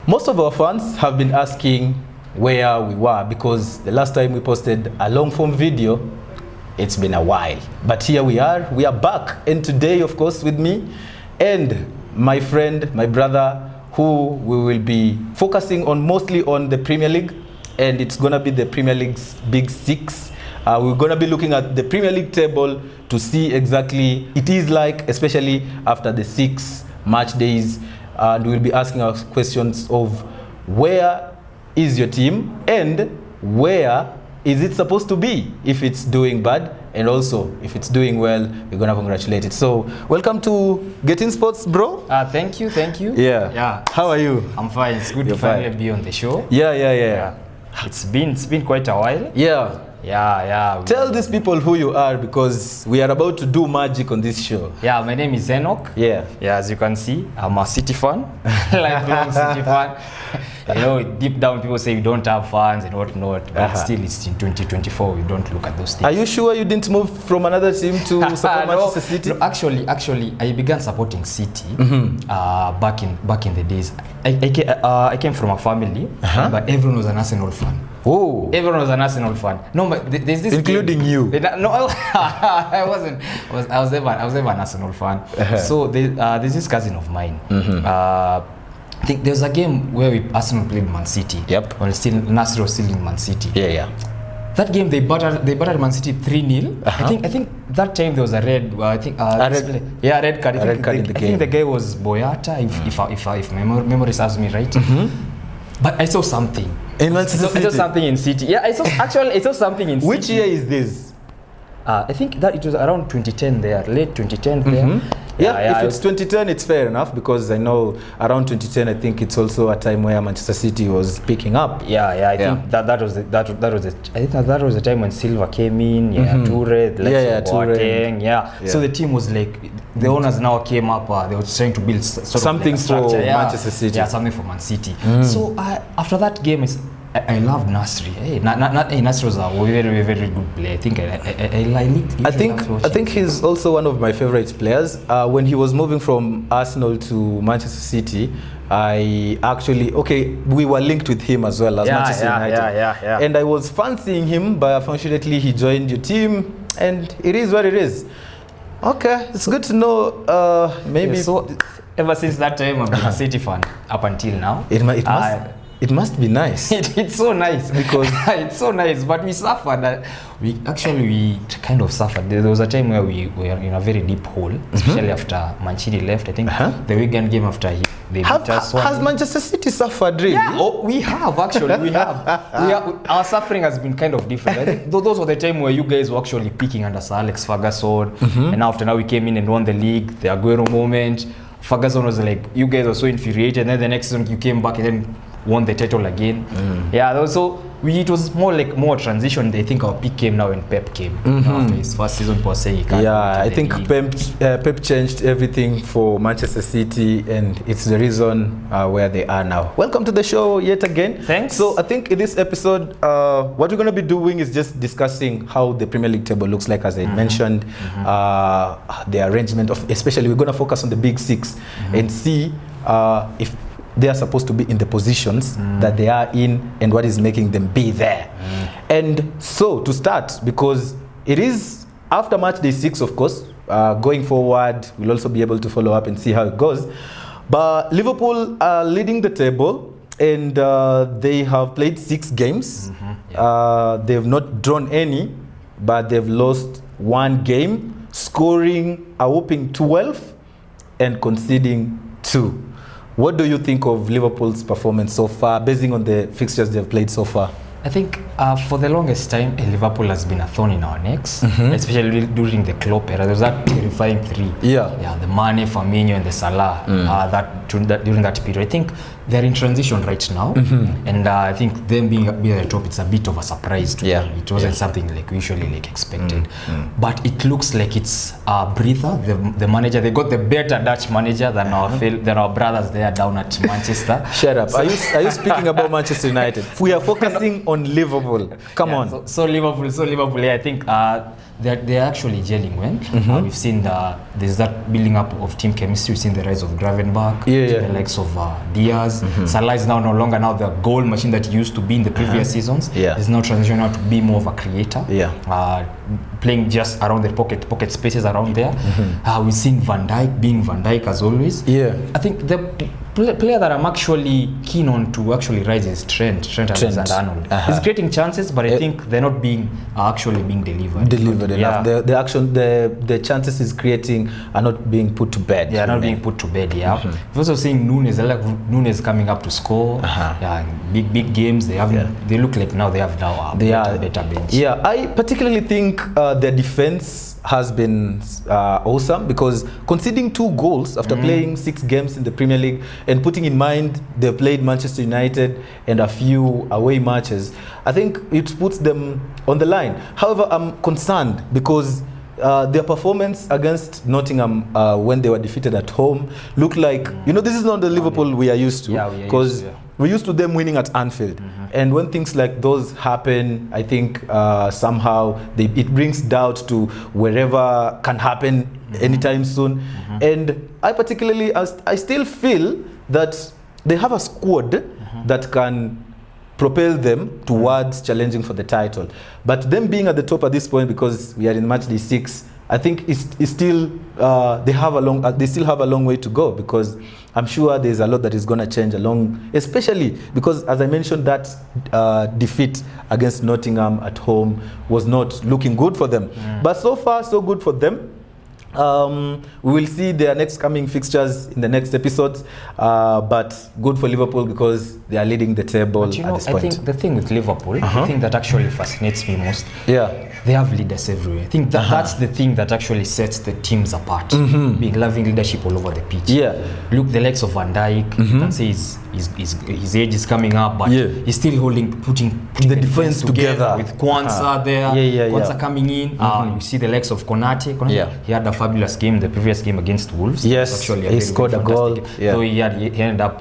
Most of our fans have been asking where we were because the last time we posted a long form video, it's been a while. But here we are back. And today, of course, with me and my friend, my brother, who we will be focusing on mostly on the Premier League. And it's going to be the Premier League's Big Six. We're going to be looking at the Premier League table to see exactly it is like, especially after the 6 match days. And we'll be asking us questions of where is your team and where is it supposed to be if it's doing bad, and also if it's doing well, we're gonna congratulate it. So welcome to Getting Sports, bro. Thank you. Yeah. How are you? I'm fine. It's good to finally be on the show. Yeah. It's been quite a while. Yeah. Tell these people who you are, because we are about to do magic on this show. Yeah, my name is Enock. Yeah, as you can see, I'm a City fan. Lifelong City fan. You know, deep down people say we don't have fans and whatnot, but still it's in 2024, we don't look at those things. Are you sure you didn't move from another team to support Manchester City? No, actually, I began supporting City back in the days. I came from a family, but everyone was an Arsenal fan. Oh, everyone was an Arsenal fan. No, but there's this including you. No, I wasn't. I was never an Arsenal fan. So there's this cousin of mine. I think there was a game where Arsenal played Man City. Yep. When Nasser was still in Man City. Yeah. That game they battered Man City 3-0. I think that time there was a red. Red card. Red card in the game. I think the guy was Boyata, if memory serves me right. But I saw something. In Manchester City. I saw something in City. Yeah, I saw something in City. Which year is this? I think that it was around 2010 there, late 2010 there. Yeah, if it's 2010, it's fair enough, because I know around 2010, I think it's also a time where Manchester City was picking up. I think that was the time when Silva came in. Toure, Boateng. So the team was like, the owners now came up. They were trying to build something for Manchester City. Yeah, something for Man City. So after that game, I loved Nasri. Nasri was a very, very good player. I think he's also one of my favorite players. When he was moving from Arsenal to Manchester City, we were linked with him as well as Manchester United. And I was fancying him, but unfortunately he joined your team, and it is what it is. Okay, it's good to know. So ever since that time, I've been a City fan up until now. It must be nice. It's so nice because it's so nice, but we suffered. We kind of suffered. There was a time where we were in a very deep hole, especially after Mancini left. I think the Wigan game after they beat us. Has Manchester City suffered really? Yeah, we have actually. We have. Our suffering has been kind of different. I think those were the time where you guys were actually peaking under Sir Alex Ferguson, and after now we came in and won the league. The Aguero moment. Ferguson was like, you guys were so infuriated, and then the next season you came back and then won the title again. It was more transition. I think our peak came now when Pep came after his first season per se. I think Pep changed everything for Manchester City, and it's the reason where they are now. Welcome to the show yet again. Thanks. So I think in this episode, what we're going to be doing is just discussing how the Premier League table looks like, as I mentioned, the arrangement of, especially we're going to focus on the Big Six and see if they are supposed to be in the positions that they are in and what is making them be there. And so to start, because it is after match day 6, of course, going forward, we'll also be able to follow up and see how it goes. But Liverpool are leading the table, and they have played 6 games. They've not drawn any, but they've lost 1 game, scoring a whopping 12 and conceding 2. What do you think of Liverpool's performance so far, basing on the fixtures they've played so far? I think for the longest time, Liverpool has been a thorn in our necks, especially during the Klopp era. There was that terrifying 3. The Mane, Firmino, and the Salah. During that period, I think they're in transition right now, and I think them being at the top, it's a bit of a surprise to them. It wasn't something like we usually expected, but it looks like it's a breather. The manager, they got the better Dutch manager than our brothers there down at Manchester. Shut up! Are you speaking about Manchester United? We are focusing on Liverpool. Come on. So Liverpool. I think they're actually gelling well. We've seen there's that building up of team chemistry. We've seen the rise of Gravenberch, the likes of Diaz. players. Salah is now no longer now the goal machine that he used to be in the previous seasons. He's now transitioning out to be more of a creator. Playing just around the pocket spaces around there. We've seen Van Dijk being Van Dijk as always. I think the player that I'm actually keen on to actually rise is Trent Alexander-Arnold. He's creating chances, but I think they're not being actually being delivered enough. The chances he's creating are not being put to bed. They are not being put to bed. We've also seen Nunes. I like Nunes coming up to score. Big games. They look like now they have now a better bench. I particularly think their defense has been awesome, because conceding 2 goals after playing 6 games in the Premier League, and putting in mind they've played Manchester United and a few away matches, I think it puts them on the line. However, I'm concerned because their performance against Nottingham when they were defeated at home looked like, this is not the Liverpool we are used to, because we're used to them winning at Anfield. And when things like those happen, I think somehow it brings doubt to wherever can happen anytime soon. And I still feel that they have a squad that can propel them towards challenging for the title. But them being at the top at this point, because we are in Matchday 6, I think it's still they still have a long way to go, because I'm sure there's a lot that is going to change along, especially because, as I mentioned, that defeat against Nottingham at home was not looking good for them. But so far, so good for them. We will see their next coming fixtures in the next episodes, but good for Liverpool because they are leading the table at this point. I think the thing with Liverpool, the thing that actually fascinates me most, they have leaders everywhere. I think that's the thing that actually sets the teams apart, being loving leadership all over the pitch. Look, the likes of Van Dijk, you can say his age is coming up, but he's still putting the defense together with Kwanzaa there. Kwanzaa coming in. You see the likes of Konate. He had a fabulous game, the previous game against Wolves. Actually he scored a goal. So he ended up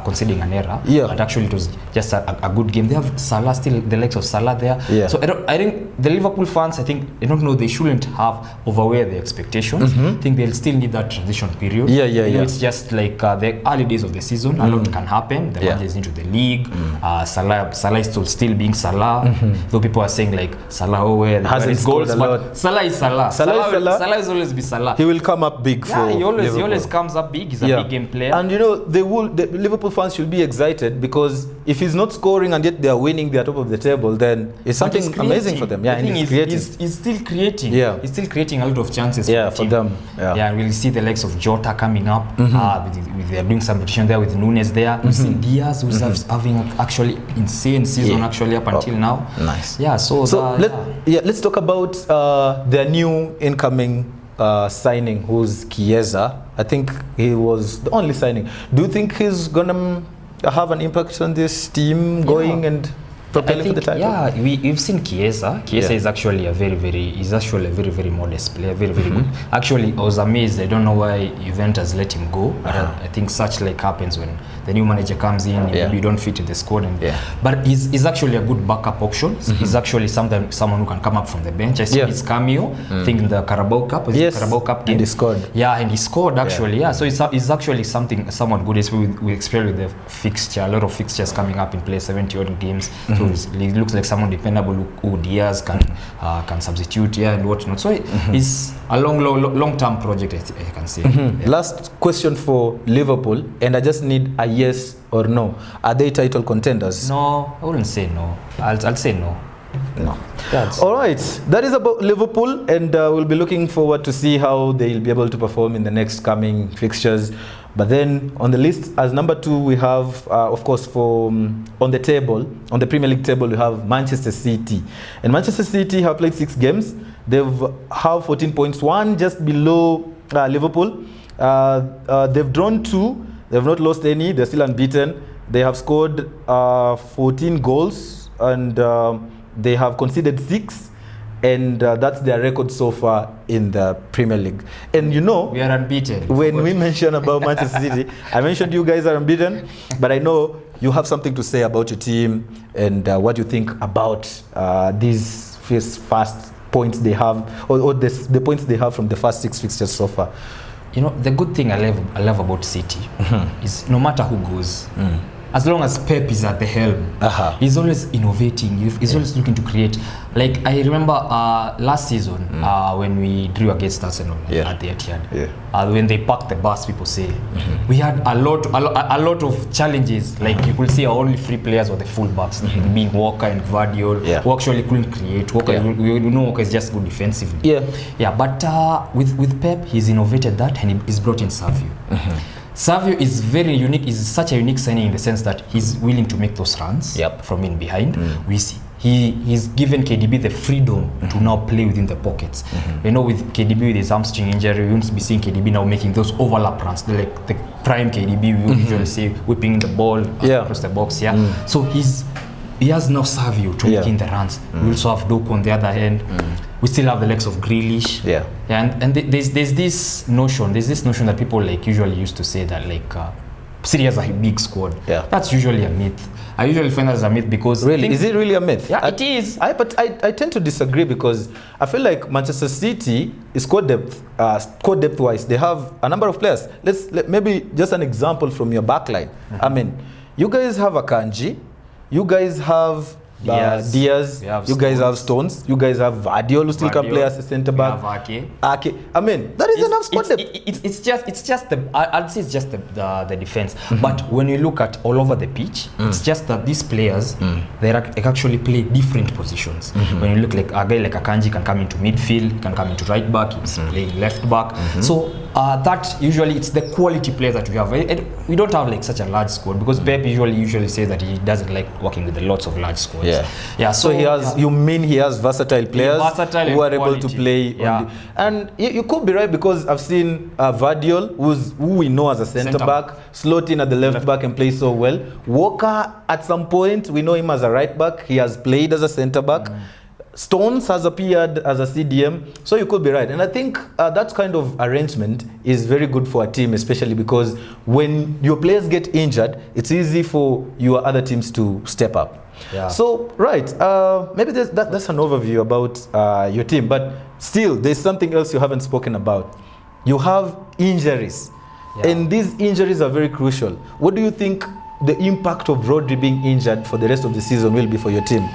conceding an error. But actually it was just a good game. They have Salah still, the likes of Salah there. So I think the Liverpool fans, I don't know, they shouldn't have overweighed the expectations. I think they'll still need that transition period. It's just like the early days of the season. A lot can happen. The man is into the league. Salah is still being Salah. Though people are saying like Salah hasn't goals, but Salah is Salah. Salah is always be Salah. He will come up big for he always comes up big. He's a big game player. And the Liverpool fans should be excited, because if he's not scoring and yet they are winning, they are top of the table, then it's something amazing for them. He's still creating. He's still creating a lot of chances for them. We'll see the likes of Jota coming up. They're doing some rotation there with Nunes there. We've seen Diaz, who's having actually insane season actually up until now. Nice. Let's talk about their new incoming signing, who's Chiesa. I think he was the only signing. Do you think he's gonna have an impact on this team going and propelling for the title? We've seen Chiesa. Chiesa is actually a very very modest player, very good. Actually, I was amazed. I don't know why Juventus let him go. But I think such like happens when the new manager comes in. Maybe you don't fit in the squad, but he's actually a good backup option. He's actually someone who can come up from the bench. I saw his cameo. I think in the Carabao Cup. Carabao Cup game. And he scored. And he scored actually. So it's actually somewhat good. We experience with the fixture, a lot of fixtures coming up in play, 70 odd games. So he looks like someone dependable who Diaz can substitute and whatnot. So it's a long-term project, I can say. Last question for Liverpool, and I just need a yes or no. Are they title contenders? No, I wouldn't say no. I'll say no. No. All right, that is about Liverpool, and we'll be looking forward to see how they'll be able to perform in the next coming fixtures. But then on the list, as number 2, we have, of course, on the Premier League table, we have Manchester City. And Manchester City have played 6 games. They've 14 points, one just below Liverpool. They've drawn 2. They've not lost any. They're still unbeaten. They have scored 14 goals, and they have conceded 6. And that's their record so far in the Premier League. And we are unbeaten. When we mention about Manchester City, I mentioned you guys are unbeaten, but I know you have something to say about your team and what you think about these first points they have, or the points they have from the first 6 fixtures so far. You know, the good thing I love about City is no matter who goes, as long as Pep is at the helm, he's always innovating. He's always looking to create. Like I remember last season when we drew against Arsenal at the Etihad. When they parked the bus, people say we had a lot of challenges. Like you could see our only free players were the fullbacks, being Walker and Gvardiol, who actually couldn't create. Walker, we know Walker is just good defensively. But with Pep, he's innovated that and he's brought in Savio. Savio is very unique. Is such a unique signing in the sense that he's willing to make those runs from in behind. We see he's given KDB the freedom to now play within the pockets. You know, with KDB with his hamstring injury, we won't be seeing KDB now making those overlap runs, like the prime KDB we would usually see whipping the ball across the box. So he has now Savio to making the runs. We also have Doku on the other hand. We still have the legs of Grealish. And there's this notion that people like usually used to say that like City has a big squad. That's usually a myth. I usually find that as a myth because is it really a myth? It is. But I tend to disagree because I feel like Manchester City is squad depth wise. They have a number of players. Maybe just an example from your backline. I mean, you guys have Akanji, you guys have Diaz, you guys have Stones, you guys have Gvardiol who still can play as a centre back. Ake. I mean, that is enough squad depth. It's just the I'd say it's just the defense. But when you look at all over the pitch, it's just that these players they actually play different positions. When you look like a guy like Akanji can come into midfield, can come into right back, he's playing left back. So that usually it's the quality players that we have. We don't have like such a large squad because Pep usually says that he doesn't like working with lots of large squads. So he has. You mean he has versatile players who are able to play? And you could be right because I've seen Gvardiol, who we know as a centre back, slot in at the left back and play so well. Walker, at some point, we know him as a right back. He has played as a centre back. Stones has appeared as a CDM, so you could be right. And I think that kind of arrangement is very good for a team, especially because when your players get injured, it's easy for your other teams to step up. So, maybe that's an overview about your team, but still, there's something else you haven't spoken about. You have injuries, and these injuries are very crucial. What do you think the impact of Rodri being injured for the rest of the season will be for your team?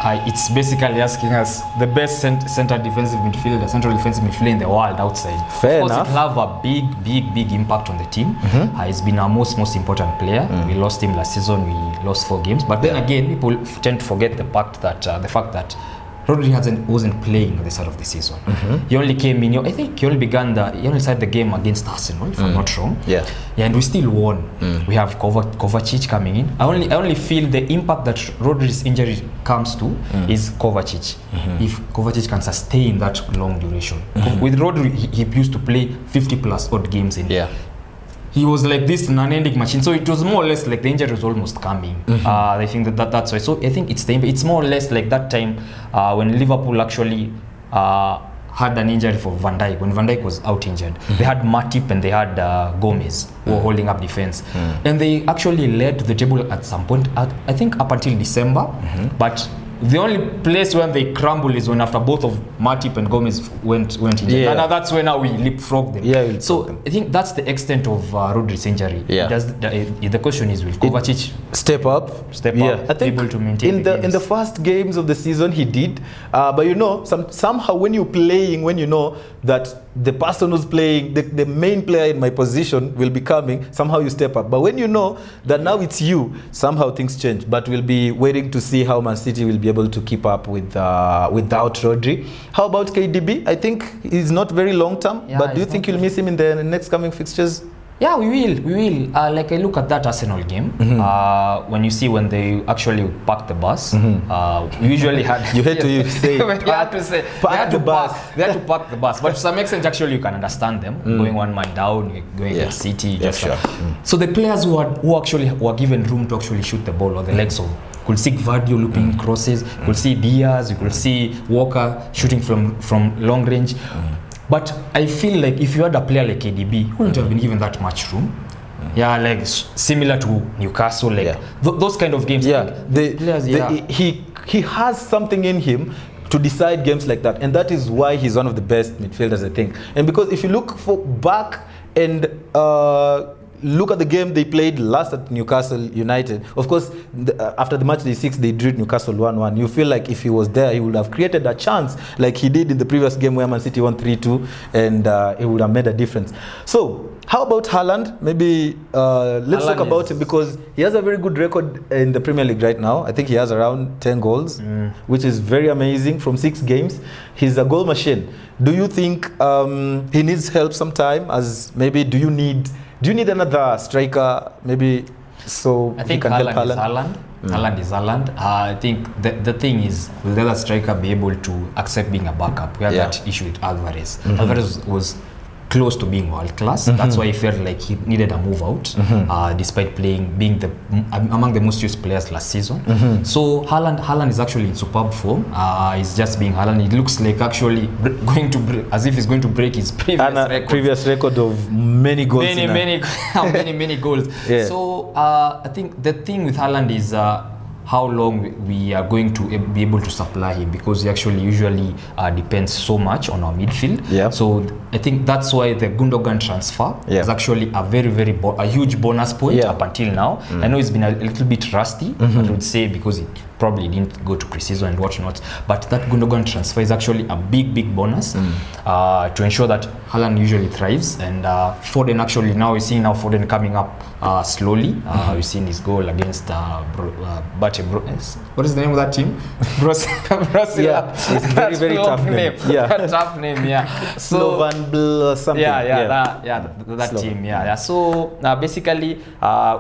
It's basically asking us the best central defensive midfielder in the world outside. Fair of course, enough. It will have a big impact on the team. He's been our most important player. We lost him last season. We lost 4 games. But then again, people tend to forget the fact that Rodri wasn't playing at the start of the season. He only came in. I think he only started the game against Arsenal, if I'm not wrong. And we still won. We have Kovacic coming in. I only feel the impact that Rodri's injury comes to is Kovacic. If Kovacic can sustain that long duration. With Rodri, he used to play 50+ odd games in. He was like this non-ending machine, so it was more or less like the injury was almost coming. I think that's why. So I think it's more or less like that time when Liverpool actually had an injury for Van Dijk. When Van Dijk was out injured, they had Matip and they had Gomez who were holding up defense, and they actually led the table at some point. I think up until December, but the only place when they crumble is when after both of Matip and Gomez went injured. Now that's when we leapfrog them. So I think that's the extent of Rodri's injury. The question is, will Kovacic step up? I think able to maintain in the first games of the season he did, but you know somehow when you're playing, when you know that the person who's playing, the main player in my position will be coming, somehow you step up. But when you know that now it's you, somehow things change. But we'll be waiting to see how Man City will be able to keep up without Rodri. How about KDB? I think he's not very long term, but do you think you'll miss him in the next coming fixtures? Yeah, we will. Like I look at that Arsenal game, when you see when they actually parked the bus, we usually had... You had to say, park the bus. They had to park the bus. But to some extent, actually, you can understand them. Going one man down, going to City. So the players who actually were given room to actually shoot the ball or the legs of... You could see Gvardiol looping crosses, you could see Diaz, you could see Walker shooting from long range. But I feel like if you had a player like KDB, he wouldn't have been given that much room. Like similar to Newcastle, like those kind of games. He has something in him to decide games like that. And that is why he's one of the best midfielders, I think. And because if you look back and look at the game they played last at Newcastle United. Of course, after the match day 6, they drew Newcastle 1-1. You feel like if he was there, he would have created a chance like he did in the previous game where Man City won 3-2, and it would have made a difference. So, how about Haaland? Maybe let's talk about him because he has a very good record in the Premier League right now. I think he has around 10 goals, which is very amazing from 6 games. He's a goal machine. Do you think he needs help sometime? As maybe do you need another striker, maybe, so I think he can help Haaland Haaland? Haaland is Haaland. I think the thing is, will the other striker be able to accept being a backup? We had that issue with Alvarez. Alvarez was close to being world class. That's why he felt like he needed a move out, despite being among the most used players last season. So Haaland is actually in superb form. He's just being Haaland. It looks like actually as if he's going to break his previous record of many goals. Many goals. Yeah. So I think the thing with Haaland is how long we are going to be able to supply him, because he actually usually depends so much on our midfield. Yeah. So I think that's why the Gundogan transfer is actually a huge bonus point up until now. I know it's been a little bit rusty, I would say, because it probably didn't go to pre-season and whatnot. But that Gundogan transfer is actually a big bonus to ensure that Haaland usually thrives. And Foden actually, now we're seeing Foden coming up slowly. We've seen his goal against what is the name of that team? Yeah, it's very tough name. Tough name, yeah. Slovan or something. That team, So basically,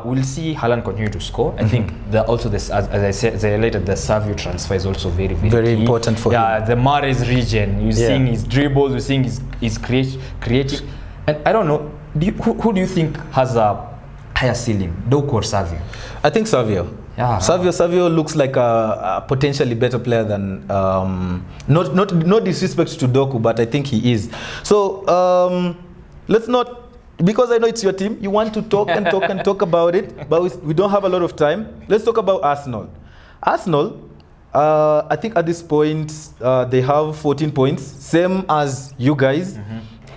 we'll see Haaland continue to score. I think also this, as I said, the Savio transfer is also very key. Important for him. Yeah, the Mahrez region. You're seeing his dribbles. You're seeing his creative. And I don't know. Who do you think has a higher ceiling, Doku or Savio? I think Savio. Yeah. Savio looks like a potentially better player than no disrespect to Doku, but I think he is. So let's not, because I know it's your team, you want to talk and talk about it, but we don't have a lot of time. Let's talk about Arsenal. Arsenal, I think at this point they have 14 points, same as you guys,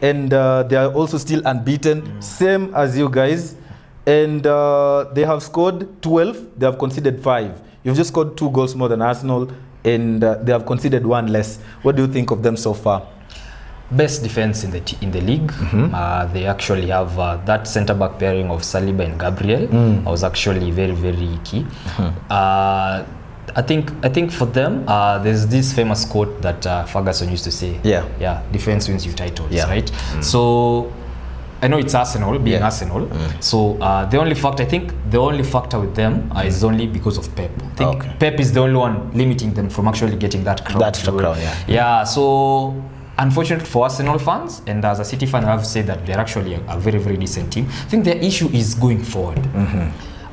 and they are also still unbeaten, same as you guys. And they have scored 12, they have conceded 5. You've just scored 2 goals more than Arsenal, and they have conceded 1 less. What do you think of them so far? Best defense in the league. They actually have that centre-back pairing of Saliba and Gabriel. Was actually very key. I think for them, there's this famous quote that Ferguson used to say. Defense wins you titles, right? So I know it's Arsenal, being Arsenal. So the only factor with them is only because of Pep. I think Pep is the only one limiting them from actually getting that crown. So unfortunately for Arsenal fans, and as a City fan, I have to say that they're actually a very decent team. I think their issue is going forward.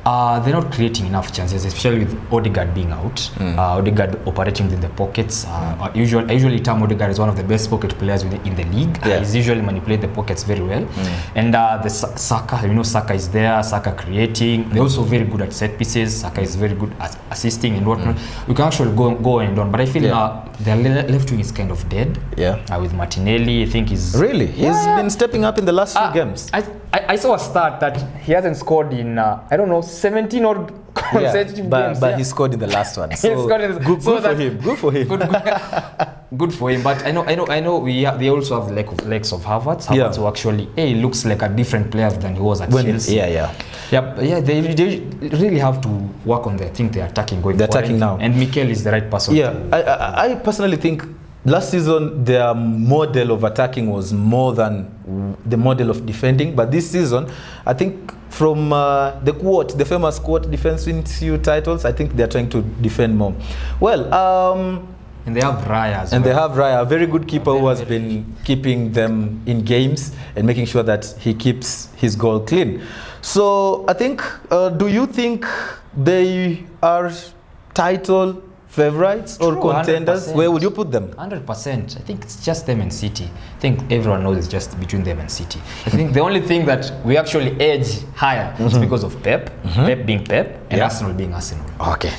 They're not creating enough chances, especially with Odegaard being out. Odegaard operating within the pockets. I usually term Odegaard as one of the best pocket players in the league. He's usually manipulate the pockets very well. And the Saka, Saka is there. Saka creating. They're also very good at set pieces. Saka is very good at assisting and whatnot. We can actually go and on, but I feel their left wing is kind of dead. With Martinelli, I think he's really he's been stepping up in the last few games. I saw a stat that he hasn't scored in 17 or consecutive games. But he scored in the last one. So good for him. Good for him. But I know they also have legs of Havertz. Havertz who actually looks like a different player than he was at Chelsea. They really have to work on their attacking going forward. They're attacking now. And Mikel is the right person. I personally think last season, their model of attacking was more than the model of defending. But this season, I think from the famous quote, defense wins you titles, I think they're trying to defend more. Well, and they have Raya as well. And they have Raya, a very good keeper who has been keeping them in games and making sure that he keeps his goal clean. So I think, do you think they are title favorites or True, contenders? 100%. Where would you put them? 100%. I think it's just them and City. I think everyone knows it's just between them and City. I think the only thing that we actually edge higher is because of Pep, Pep being Pep, and Arsenal being Arsenal. Okay.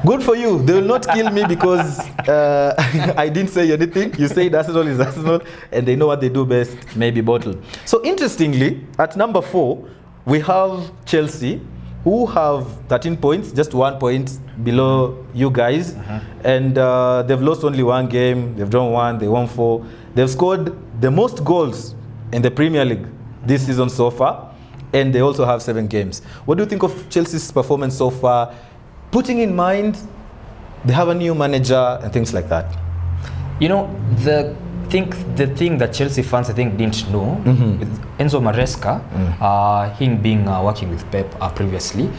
Good for you. They will not kill me because I didn't say anything. You said Arsenal is Arsenal, and they know what they do best, maybe bottle. So interestingly, at number 4, we have Chelsea, who have 13 points, just 1 point below you guys. And they've lost only 1 game, they've drawn 1, they won 4. They've scored the most goals in the Premier League this season so far, and they also have 7 games. What do you think of Chelsea's performance so far, putting in mind they have a new manager and things like that? You know, the thing that Chelsea fans didn't know, with Enzo Maresca, him being working with Pep previously,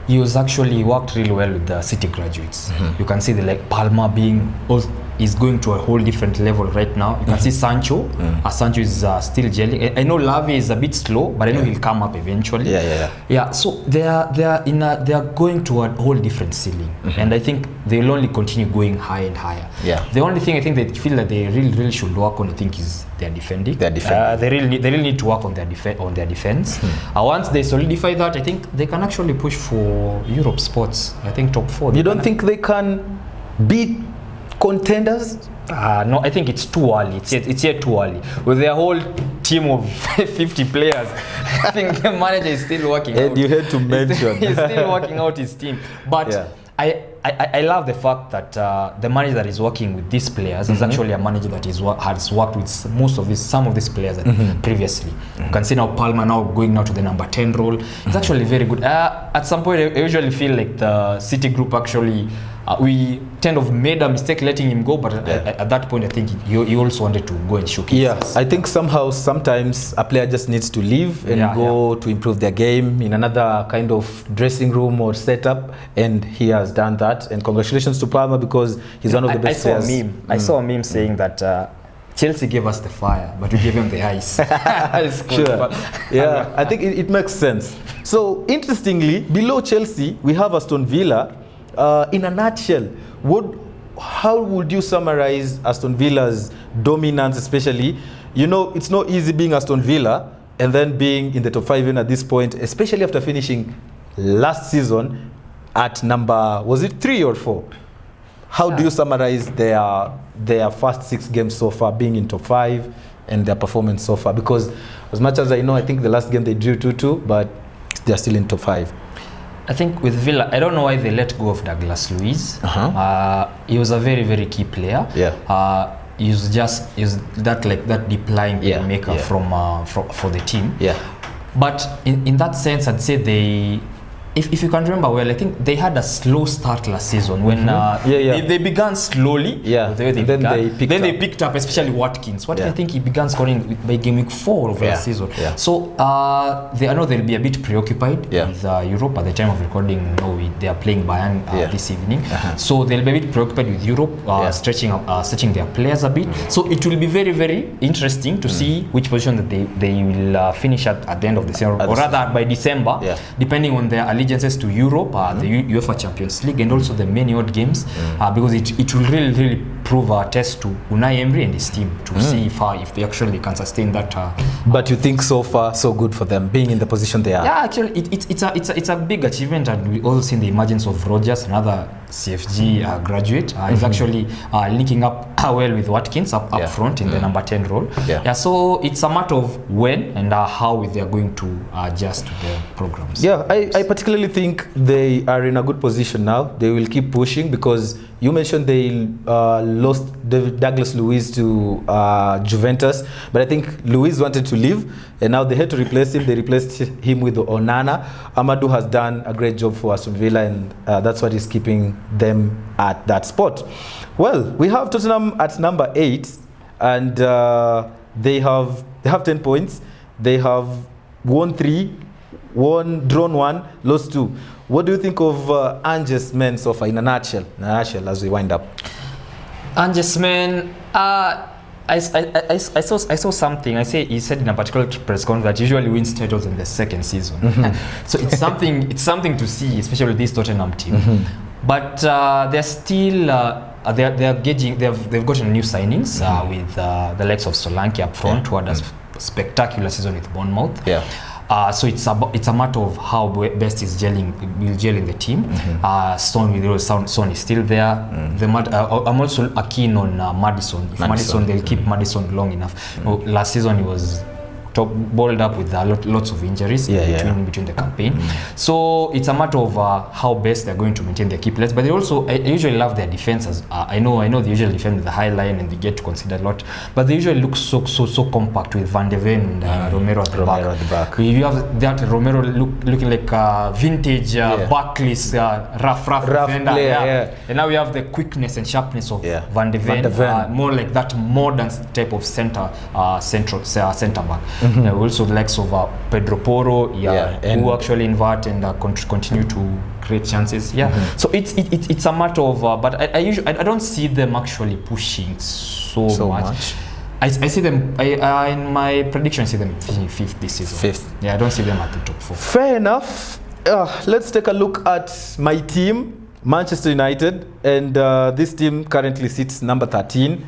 he was actually worked really well with the City graduates. You can see Palma is going to a whole different level right now. You can see Sancho. Sancho is still gelling. I know Lavi is a bit slow, but I know he'll come up eventually. So they are going to a whole different ceiling, and I think they'll only continue going higher and higher. The only thing I think they feel that they really should work on, I think, is their defending. They really need to work on their defense. Once they solidify that, I think they can actually push for Europe spots. I think top 4. You don't think they can beat contenders? No, I think it's too early. It's yet too early. With their whole team of 50 players, I think the manager is still working out. You had to mention. He's still working out his team. But I love the fact that the manager that is working with these players is actually a manager that has worked with some of these players previously. You can see now Palma now going now to the number 10 role. It's actually very good. At some point, I usually feel like the City group actually we kind of made a mistake letting him go, but at that point I think he also wanted to go and showcase. I think sometimes a player just needs to leave and go to improve their game in another kind of dressing room or setup, and he has done that. And congratulations to Palmer, because he's one of the best players. I saw a meme saying that Chelsea gave us the fire, but we gave them the ice. Sure. I think it makes sense. So interestingly, below Chelsea we have Aston Villa. In a nutshell, how would you summarize Aston Villa's dominance, especially? You know, it's not easy being Aston Villa and then being in the top 5 even at this point, especially after finishing last season at number, was it 3 or 4? How do you summarize their first 6 games so far, being in top 5, and their performance so far? Because as much as I know, I think the last game they drew 2-2, but they're still in top 5. I think with Villa, I don't know why they let go of Douglas Luiz. He was a very, very key player. He was that deep lying playmaker for the team. But in that sense, I'd say they, if you can remember well, I think they had a slow start last season when they began slowly. Then they picked up, especially Watkins. I think he began scoring by game week 4 of last season. So I know they'll be a bit preoccupied with Europe at the time of recording. They are playing Bayern this evening, so they'll be a bit preoccupied with Europe, stretching their players a bit. So it will be very, very interesting to see which position that they will finish at the end of the season, or rather by December, depending on their allegiances to Europe, the UEFA Champions League, and also the many odd games, because it will really, really prove a test to Unai Emery and his team to see if they actually can sustain that. But you think so far so good for them being in the position they are? Yeah, actually, it's a big achievement, and we also seen the emergence of Rodgers, another CFG graduate. He's actually linking up well with Watkins up front in the number 10 role. So it's a matter of when and how they are going to adjust to the programs. I particularly think they are in a good position now. They will keep pushing, because you mentioned they lost Douglas Luiz to Juventus, but I think Luiz wanted to leave, and now they had to replace him. They replaced him with Onana. Amadou has done a great job for Aston Villa, and that's what is keeping them at that spot. Well, we have Tottenham at number 8, and they have 10 points. They have won 3, drawn 1, lost 2. What do you think of Ange's men so far, in a nutshell, as we wind up? Ange's men, I saw something. He said in a particular press conference that usually wins titles in the second season. So it's something to see, especially this Tottenham team. But they're still they're gauging. They've gotten new signings with the likes of Solanke up front, who had a spectacular season with Bournemouth. Yeah. So it's a matter of how best will gel in the team. Son is still there. I'm also keen on Maddison. If Maddison, they'll keep Maddison long enough. Last season he was balled up with lots of injuries between the campaign. So it's a matter of how best they're going to maintain their key players. But they also, I usually love their defenses. I know they usually defend with the high line and they get to consider a lot. But they usually look so compact with Van de Ven and Romero at the back. You have that Romero looking like vintage Barclays rough defender. Player, And now we have the quickness and sharpness of Van de Ven. More like that modern type of center back. Also the likes of Pedro Porro, who actually invert and continue to create chances. So it's a matter of, but I don't see them actually pushing so much. I see them. In my prediction, I see them finishing 5th this season. 5th. Yeah, I don't see them at the top 4. Fair enough. Let's take a look at my team, Manchester United, and this team currently sits number 13.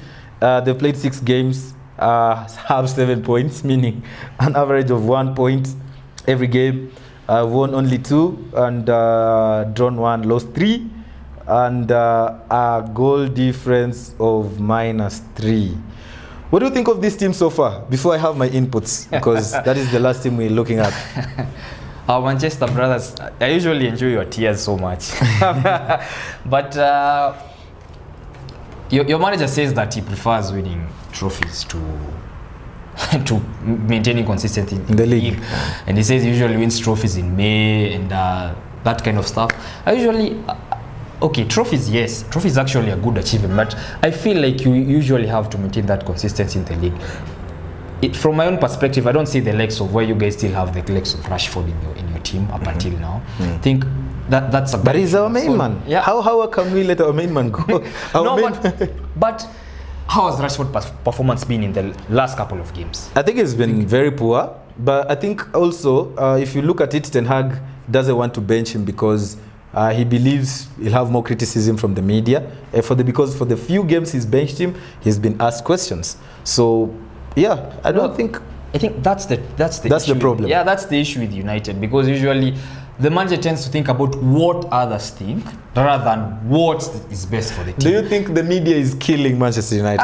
They've played 6 games. Have 7 points, meaning an average of 1 point every game. Won only 2 and drawn 1, lost 3, and a goal difference of -3. What do you think of this team so far? Before I have my inputs, because that is the last team we're looking at. Our Manchester brothers, I usually enjoy your tears so much, but your manager says that he prefers winning trophies to maintaining consistency in the league, and he says he usually wins trophies in May and that kind of stuff. I usually trophies, yes, trophies actually a good achievement, but I feel like you usually have to maintain that consistency in the league. From my own perspective, I don't see the legs of where you guys still have the legs of Rashford in your team up until now. I think that's a. But he's our main man. Yeah. How can we let our main man go? But how has Rashford's performance been in the last couple of games? I think it's been very poor. But I think also, if you look at it, Ten Hag doesn't want to bench him because he believes he'll have more criticism from the media. Because for the few games he's benched him, he's been asked questions. So, yeah, I think that's the problem. Yeah, that's the issue with United, because usually the manager tends to think about what others think rather than what is best for the team. Do you think the media is killing Manchester United?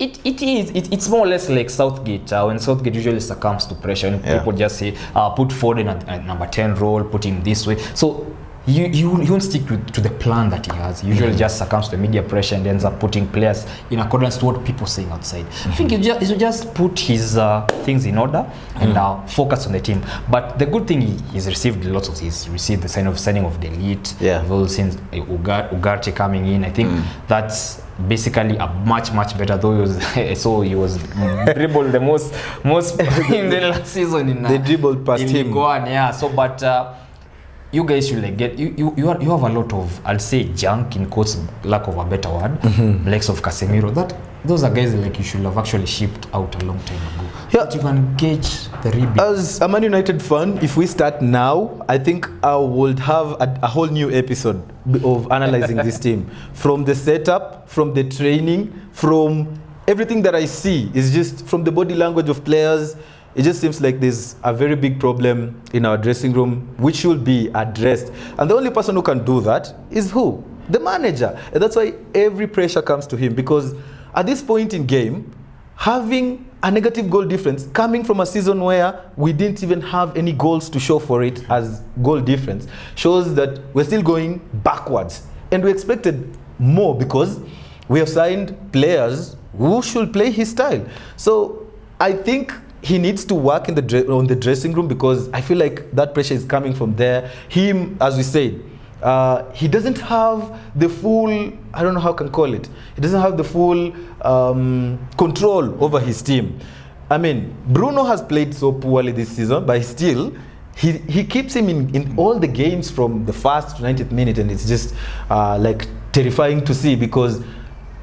It is. It's more or less like Southgate. When Southgate usually succumbs to pressure, and people just say, put Foden at number 10 role, put him this way. So you won't stick to the plan that he has. He usually just succumbs to the media pressure and ends up putting players in accordance to what people are saying outside. I think he should just put his things in order and focus on the team. But the good thing, he's received lots of things. He received the signing of the elite. We've all seen Ugarte coming in. I think that's basically a much better, though he was dribbled the most in the last season. They dribbled past him. But you guys should you have a lot of, I'll say, junk, in quotes, lack of a better word, likes of Casemiro. Those are guys like you should have actually shipped out a long time ago. But you can gauge the rebuild. As a Man United fan, if we start now, I think I would have a whole new episode of analyzing this team. From the setup, from the training, from everything that I see, is just from the body language of players. It just seems like there's a very big problem in our dressing room, which should be addressed. And the only person who can do that is who? The manager. And that's why every pressure comes to him, because at this point in game, having a negative goal difference coming from a season where we didn't even have any goals to show for it as goal difference shows that we're still going backwards. And we expected more because we have signed players who should play his style. So I think he needs to work on the dressing room, because I feel like that pressure is coming from there. Him, as we said, he doesn't have the full, I don't know how I can call it, he doesn't have the full control over his team. I mean, Bruno has played so poorly this season, but still, he keeps him in all the games from the first to 90th minute, and it's just like terrifying to see, because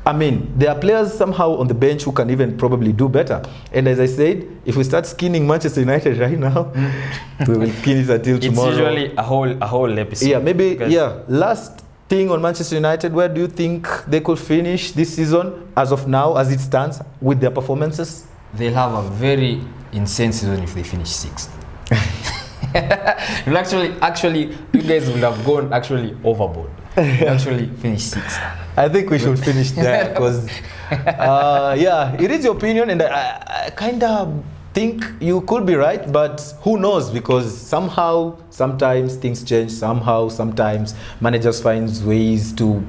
I mean, there are players somehow on the bench who can even probably do better. And as I said, if we start skinning Manchester United right now, we will skin it until tomorrow. It's usually a whole episode. Yeah, maybe, last thing on Manchester United, where do you think they could finish this season as of now, as it stands, with their performances? They'll have a very insane season if they finish 6th. actually, you guys will have gone actually overboard. Actually finish 6th. I think we should finish there because, yeah, it is your opinion, and I kind of think you could be right, but who knows? Because sometimes things change. Sometimes managers finds ways to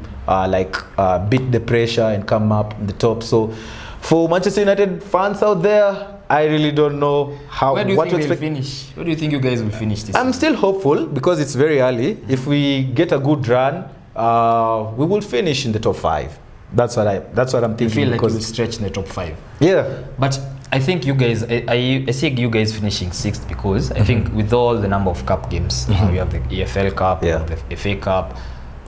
beat the pressure and come up on the top. So, for Manchester United fans out there, I really don't know Where do you think they'll finish? Where do you think you guys will finish this? I'm still hopeful because it's very early. If we get a good run, we will finish in the top 5. That's what I'm thinking. You feel like you will stretch in the top 5. Yeah. But I think you guys, I see you guys finishing 6th because I think with all the number of cup games, we have the EFL Cup, the FA Cup.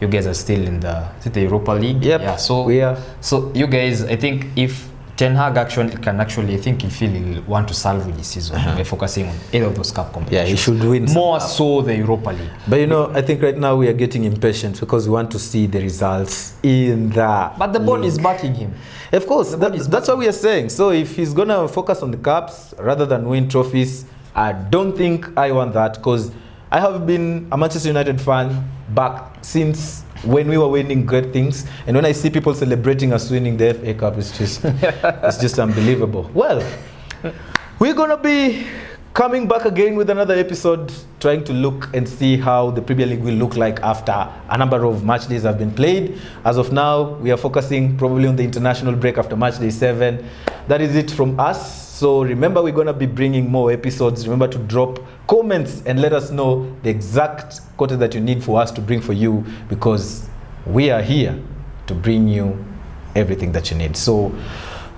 You guys are still in the Europa League. Yep. Yeah. So we are. So you guys, I think if Ten Hag I think he'll want to salvage this season by focusing on either of those cup competitions. Yeah, he should win more so the Europa League. But I think right now we are getting impatient because we want to see the results in the. But the board is backing him. Of course, that's what we are saying. So if he's gonna focus on the cups rather than win trophies, I don't think I want that, because I have been a Manchester United fan back since when we were winning great things, and when I see people celebrating us winning the FA Cup, it's just unbelievable. Well, we're gonna be coming back again with another episode, trying to look and see how the Premier League will look like after a number of match days have been played. As of now, we are focusing probably on the international break after match day 7. That is it from us. So remember, we're gonna be bringing more episodes. Remember to drop comments and let us know the exact content that you need for us to bring for you, because we are here to bring you everything that you need. So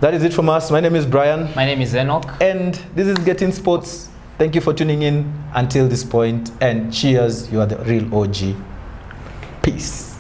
that is it from us. My name is Brian. My name is Enoch. And this is Getting Sports. Thank you for tuning in until this point, and cheers. You are the real OG. Peace.